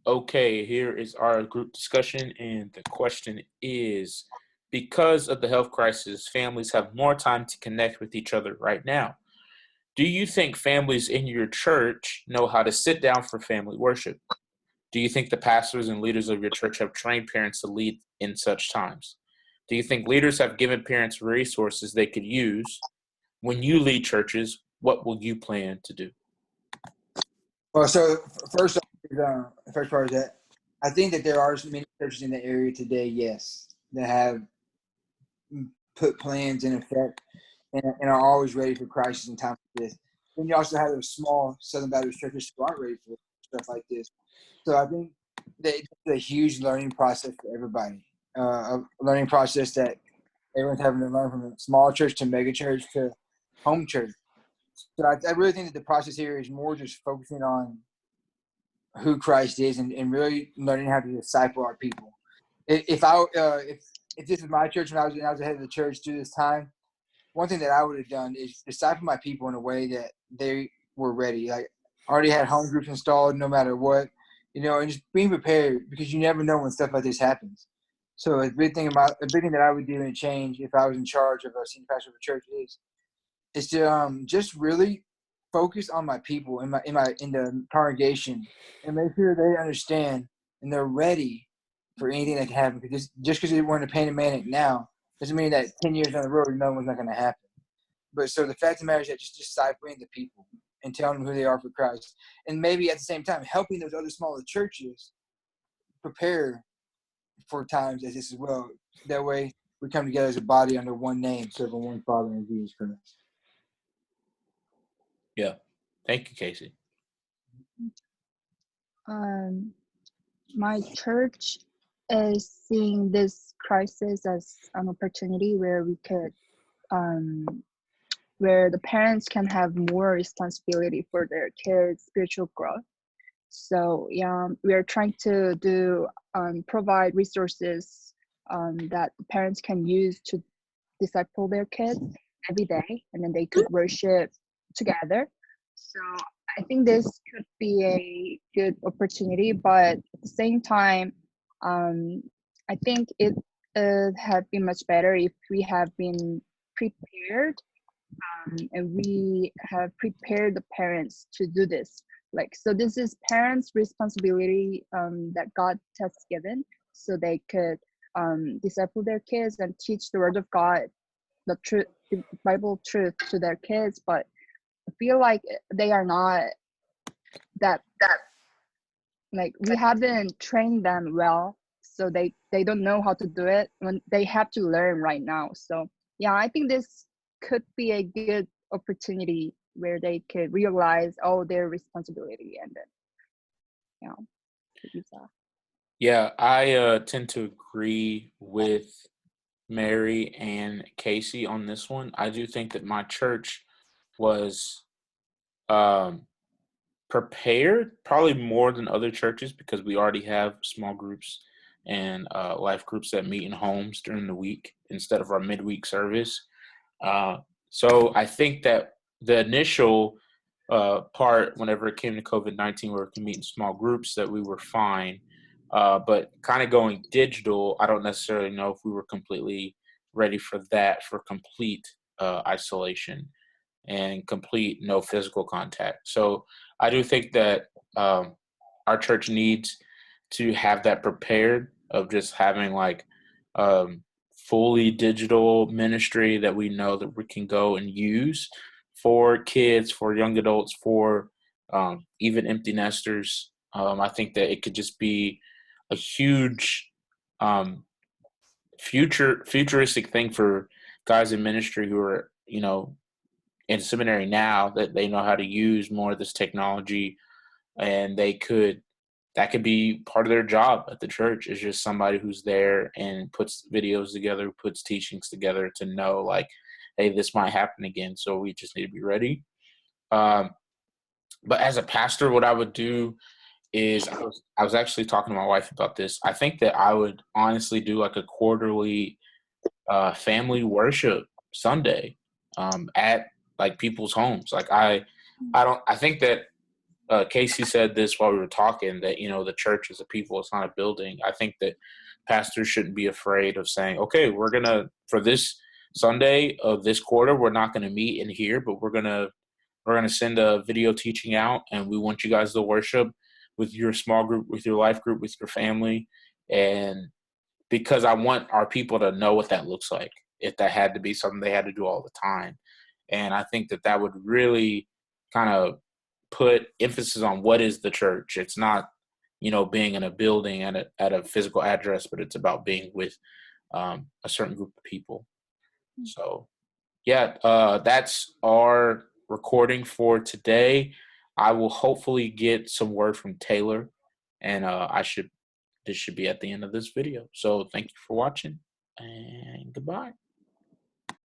Okay, here is our group discussion, and the question is, because of the health crisis, families have more time to connect with each other right now. Do you think families in your church know how to sit down for family worship? Do you think the pastors and leaders of your church have trained parents to lead in such times? Do you think leaders have given parents resources they could use? When you lead churches, what will you plan to do? Well, so first, the first part is that I think that there are many churches in the area today, yes, that have put plans in effect and are always ready for crisis and times like this. Then you also have those small Southern Baptist churches who aren't ready for stuff like this. So I think that it's a huge learning process for everybody. A learning process that everyone's having to learn from a small church to mega church to home church. So I really think that the process here is more just focusing on who Christ is and really learning how to disciple our people. If this is my church and I was the head of the church through this time, one thing that I would have done is disciple my people in a way that they were ready. Like already had home groups installed no matter what, and just being prepared because you never know when stuff like this happens. So a big thing that I would do and change if I was in charge of a senior pastor of a church is to just really focus on my people in the congregation and make sure they understand and they're ready for anything that can happen. Because just because we're in a pandemic now doesn't mean that 10 years down the road no one's not going to happen. But so the fact of the matter is that just discipling the people and telling them who they are for Christ, and maybe at the same time helping those other smaller churches prepare for times as this as well. That way we come together as a body under one name, serving one Father in Jesus Christ. Yeah. Thank you, Casey. My church is seeing this crisis as an opportunity where we could, where the parents can have more responsibility for their kids' spiritual growth. So yeah, we are trying to provide resources that the parents can use to disciple their kids every day, and then they could worship together. So I think this could be a good opportunity, but at the same time, I think it had been much better if we have been prepared, and we have prepared the parents to do this. So this is parents' responsibility that God has given, so they could disciple their kids and teach the word of God, the truth, the Bible truth to their kids. But I feel like they are not that we haven't trained them well, so they don't know how to do it when they have to learn right now. So yeah, I think this could be a good opportunity where they could realize their responsibility, and then use that. Yeah, I tend to agree with Mary and Casey on this one. I do think that my church was prepared probably more than other churches because we already have small groups and life groups that meet in homes during the week instead of our midweek service. So I think that the initial part, whenever it came to COVID-19, where we can meet in small groups, that we were fine. But kind of going digital, I don't necessarily know if we were completely ready for that, for complete isolation and complete no physical contact. So I do think that our church needs to have that prepared of just having fully digital ministry that we know that we can go and use for kids, for young adults, for even empty nesters. I think that it could just be a huge futuristic thing for guys in ministry who are, in seminary now, that they know how to use more of this technology, and that could be part of their job at the church, is just somebody who's there and puts videos together, puts teachings together to know hey, this might happen again. So we just need to be ready. But as a pastor, what I would do is I was actually talking to my wife about this. I think that I would honestly do a quarterly family worship Sunday at people's homes. I think that Casey said this while we were talking, that, you know, the church is a people, it's not a building. I think that pastors shouldn't be afraid of saying, okay, we're going to, for this Sunday of this quarter, we're not going to meet in here, but we're going to send a video teaching out, and we want you guys to worship with your small group, with your life group, with your family. And because I want our people to know what that looks like, if that had to be something they had to do all the time. And I think that that would really kind of put emphasis on what is the church. It's not, you know, being in a building at a physical address, but it's about being with a certain group of people. So, yeah, that's our recording for today. I will hopefully get some word from Taylor, and this should be at the end of this video. So thank you for watching, and goodbye.